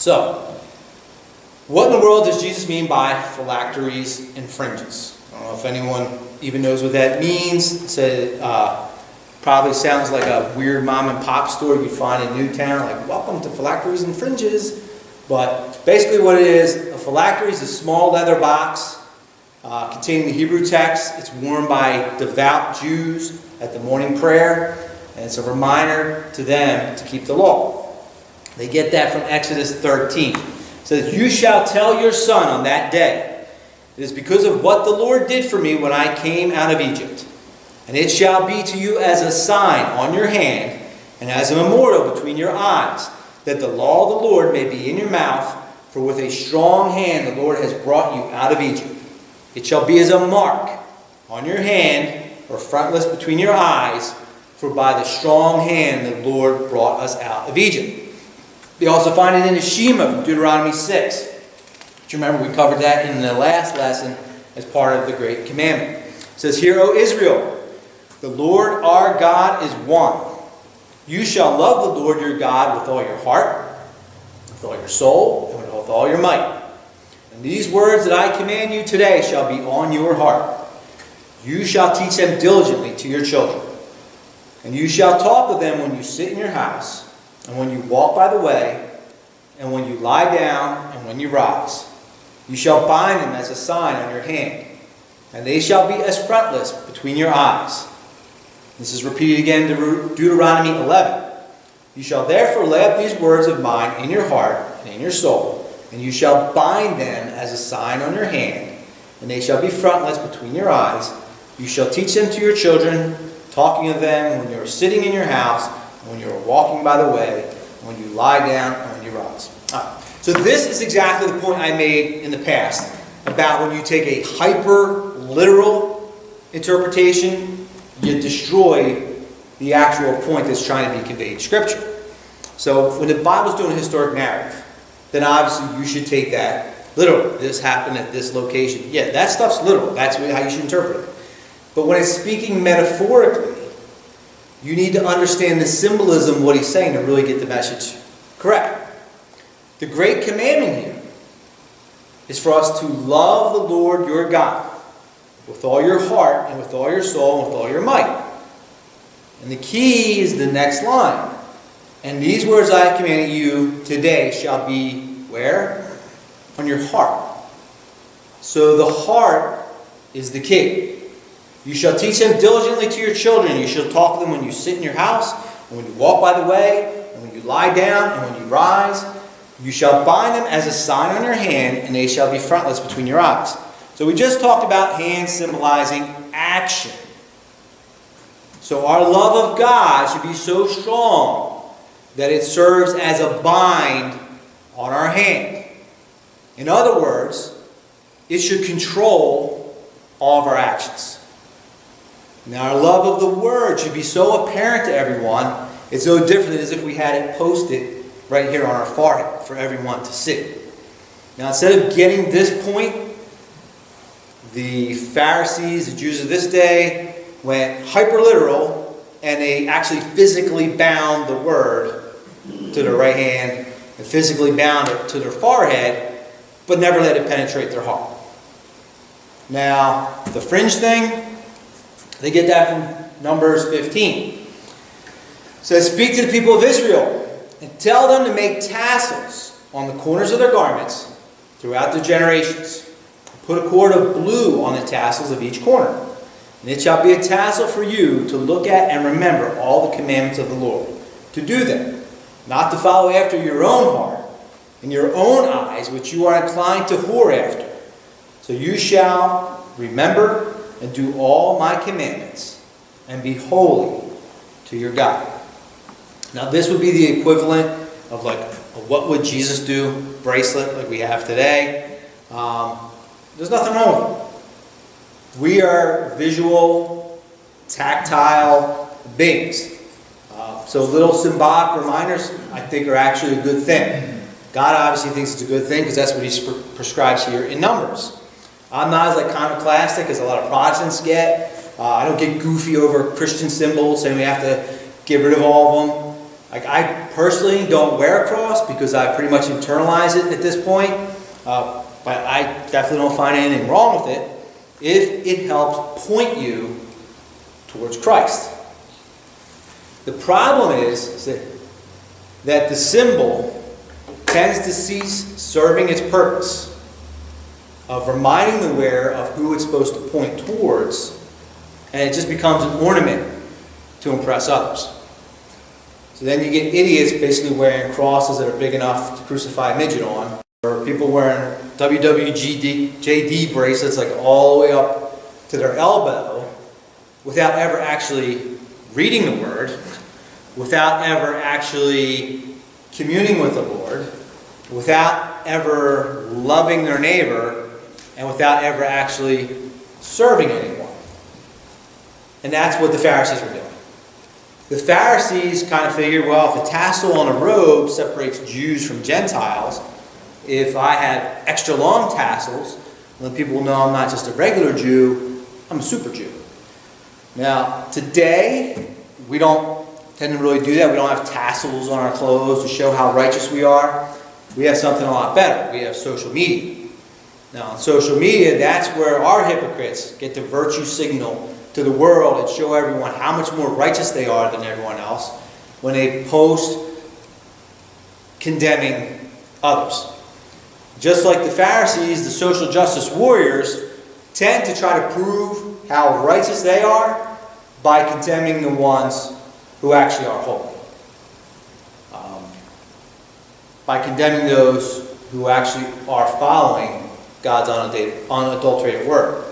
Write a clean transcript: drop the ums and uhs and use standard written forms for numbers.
So, what in the world does Jesus mean by phylacteries and fringes? I don't know if anyone even knows what that means. It probably sounds like a weird mom and pop store you'd find in Newtown, like, welcome to Phylacteries and Fringes. But basically what it is, a phylactery is a small leather box containing the Hebrew text. It's worn by devout Jews at the morning prayer, and it's a reminder to them to keep the law. They get that from Exodus 13. It says, "You shall tell your son on that day, it is because of what the Lord did for me when I came out of Egypt. And it shall be to you as a sign on your hand and as a memorial between your eyes, that the law of the Lord may be in your mouth, for with a strong hand the Lord has brought you out of Egypt. It shall be as a mark on your hand or frontless between your eyes, for by the strong hand the Lord brought us out of Egypt." We also find it in the Shema from Deuteronomy 6. But you remember we covered that in the last lesson as part of the Great Commandment. It says, "Hear, O Israel, the Lord our God is one. You shall love the Lord your God with all your heart, with all your soul, and with all your might. And these words that I command you today shall be on your heart. You shall teach them diligently to your children. And you shall talk of them when you sit in your house, and when you walk by the way, and when you lie down, and when you rise. You shall bind them as a sign on your hand, and they shall be as frontlets between your eyes." This is repeated again in Deuteronomy 11. "You shall therefore lay up these words of mine in your heart and in your soul, and you shall bind them as a sign on your hand, and they shall be frontlets between your eyes. You shall teach them to your children, talking of them when you are sitting in your house, and when you are walking by the way, and when you lie down, and when you rise." So this is exactly the point I made in the past about when you take a hyper-literal interpretation, you destroy the actual point that's trying to be conveyed in Scripture. So when the Bible's doing a historic narrative, then obviously you should take that literally. This happened at this location. Yeah, that stuff's literal. That's how you should interpret it. But when it's speaking metaphorically, you need to understand the symbolism of what he's saying to really get the message correct. The great commandment here is for us to love the Lord your God with all your heart and with all your soul and with all your might. And the key is the next line. "And these words I have commanded you today shall be" where? On your heart. So the heart is the key. "You shall teach them diligently to your children. You shall talk to them when you sit in your house, and when you walk by the way, and when you lie down, and when you rise. You shall bind them as a sign on your hand, and they shall be frontlets between your eyes." So we just talked about hands symbolizing action. So our love of God should be so strong that it serves as a bind on our hand. In other words, it should control all of our actions. Now our love of the Word should be so apparent to everyone, it's no different as if we had it posted right here on our forehead for everyone to see. Now instead of getting this point, the Pharisees, the Jews of this day, went hyper-literal, and they actually physically bound the Word to their right hand and physically bound it to their forehead, but never let it penetrate their heart. Now, the fringe thing, they get that from Numbers 15. It says, "Speak to the people of Israel and tell them to make tassels on the corners of their garments throughout their generations. Put a cord of blue on the tassels of each corner. And it shall be a tassel for you to look at and remember all the commandments of the Lord, to do them, not to follow after your own heart and your own eyes, which you are inclined to whore after. So you shall remember and do all my commandments, and be holy to your God." Now this would be the equivalent of like a "what would Jesus do" bracelet like we have today. There's nothing wrong with it. We are visual, tactile beings. So little symbolic reminders, I think, are actually a good thing. God obviously thinks it's a good thing because that's what he prescribes here in Numbers. I'm not as iconoclastic as a lot of Protestants get. I don't get goofy over Christian symbols saying we have to get rid of all of them. Like, I personally don't wear a cross because I pretty much internalize it at this point, but I definitely don't find anything wrong with it if it helps point you towards Christ. The problem is that the symbol tends to cease serving its purpose of reminding the wearer of who it's supposed to point towards, and it just becomes an ornament to impress others. So then you get idiots basically wearing crosses that are big enough to crucify a midget on, or people wearing WWJD bracelets like all the way up to their elbow without ever actually reading the Word, without ever actually communing with the Lord, without ever loving their neighbor, and without ever actually serving anyone. And that's what the Pharisees were doing. The Pharisees kind of figured, well, if the tassel on a robe separates Jews from Gentiles, if I had extra long tassels, then people will know I'm not just a regular Jew, I'm a super Jew. Now, today, we don't tend to really do that. We don't have tassels on our clothes to show how righteous we are. We have something a lot better. We have social media. Now, on social media, that's where our hypocrites get to virtue signal to the world and show everyone how much more righteous they are than everyone else when they post condemning others. Just like the Pharisees, the social justice warriors tend to try to prove how righteous they are by condemning the ones who actually are holy. By condemning those who actually are following God's unadulterated word.